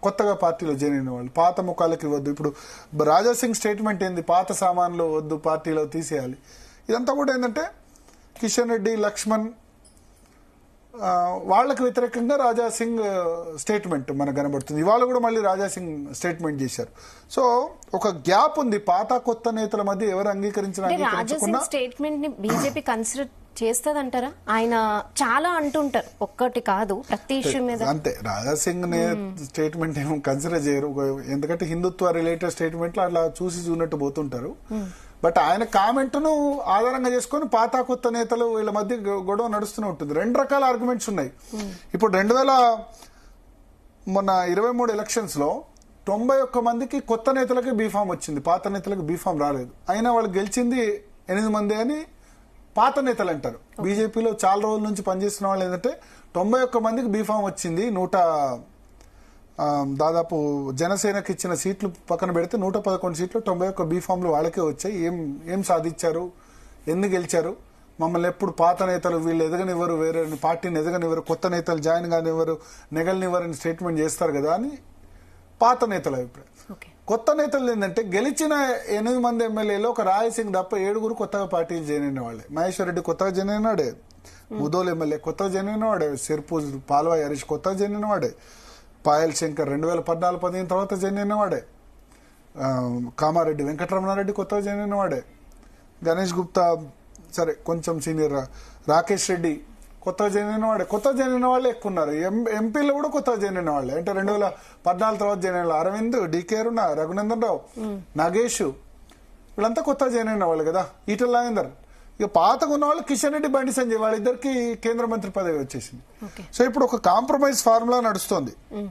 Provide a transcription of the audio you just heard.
కొత్తగా పార్టీలో జాయిన్ అయిన వాళ్ళు, పాత ముఖాలకి వద్దు. ఇప్పుడు రాజాసింగ్ స్టేట్మెంట్ ఏంది, పాత సామాన్లు వద్దు, పార్టీలో తీసేయాలి. ఇదంతా కూడా ఏంటంటే కిషన్ రెడ్డి, లక్ష్మణ్ వాళ్ళకి వ్యతిరేకంగా రాజాసింగ్ స్టేట్మెంట్ మనకు కనబడుతుంది. ఇవాళ కూడా మళ్ళీ రాజాసింగ్ స్టేట్మెంట్ చేశారు. సో ఒక గ్యాప్ ఉంది పాత కొత్త నేతల మధ్య, ఎవరు అంగీకరించిన స్టేట్మెంట్ ని బీజేపీ కన్సిడర్ చేస్తదంటారా? ఆయన చాలా అంటుంటారు, ఒక్కటి కాదు, ప్రతి ఇష్యూ మీద. అంతే, రాజాసింగ్ స్టేట్మెంట్ ఏమో కన్సిడర్ చేయరు, ఎందుకంటే హిందుత్వ రిలేటెడ్ స్టేట్మెంట్ లో అట్లా చూసినట్టు పోతుంటారు. బట్ ఆయన కామెంట్ ను ఆధారంగా చేసుకుని పాత కొత్త నేతలు వీళ్ళ మధ్య గొడవ నడుస్తూనే ఉంటుంది. రెండు రకాల ఆర్గ్యుమెంట్స్ ఉన్నాయి. ఇప్పుడు 2023 ఎలక్షన్స్ లో 91 మందికి కొత్త నేతలకి బీఫామ్ వచ్చింది, పాత నేతలకు బీఫామ్ రాలేదు. అయినా వాళ్ళు గెలిచింది 8 మంది అని పాత నేతలు అంటారు. బీజేపీలో చాలా రోజుల నుంచి పనిచేస్తున్న వాళ్ళు ఏంటంటే 91 మందికి బీఫామ్ వచ్చింది, దాదాపు జనసేనకి ఇచ్చిన సీట్లు పక్కన పెడితే 111 సీట్లు 91 బీఫామ్లు వాళ్ళకే వచ్చాయి. ఏం సాధించారు, ఎందుకు గెలిచారు, మమ్మల్ని ఎప్పుడు పాత నేతలు వీళ్ళు ఎదగనివ్వరు, వేరే పార్టీని ఎదగనివ్వరు, కొత్త నేతలు జాయిన్ కానివ్వరు, నెగలనివ్వరని స్టేట్మెంట్ చేస్తారు కదా అని పాత నేతల అభిప్రాయం. కొత్త నేతలు ఏంటంటే గెలిచిన 8 మంది ఎమ్మెల్యేలు ఒక రాయసింగ్ తప్ప 7 కొత్తగా పార్టీలు జాయిన్ అయిన వాళ్ళే. మహేశ్వర్ రెడ్డి కొత్తగా జాయిన్ అయినాడే, ముదోల్ ఎమ్మెల్యే కొత్తగా జాయిన్ అయిన వాడే, సిర్పూర్ పాల్వాయి హరీష్ కొత్తగా జాయిన్ అయిన వాడే, పాయల్ శంకర్ 2014-15 తర్వాత జాయిన్ అయిన వాడే, కామారెడ్డి వెంకటరమణారెడ్డి కొత్తగా జాయిన్ అయిన వాడే, గణేష్ గుప్తా సరే కొంచెం సీనియర్, రాకేష్ రెడ్డి కొత్తగా జాయిన్ అయిన వాడే. కొత్తగా జాయిన్ అయిన వాళ్ళే ఎక్కువ ఉన్నారు. ఎంపీలు కూడా కొత్తగా జాయిన్ అయిన వాళ్ళే, అంటే 2014 తర్వాత జాయిన్ అయిన అరవింద్, డికే అరుణ, రఘునందన్ రావు, నాగేష్ వీళ్ళంతా కొత్తగా జాయిన్ అయిన వాళ్ళు కదా. ఈటల రాజేందర్. ఇక పాతగా ఉన్న వాళ్ళు కిషన్ రెడ్డి, బండి సంజయ్ వాళ్ళిద్దరికి కేంద్ర మంత్రి పదవి వచ్చేసింది. సో ఇప్పుడు ఒక కాంప్రమైజ్ ఫార్ములా నడుస్తోంది.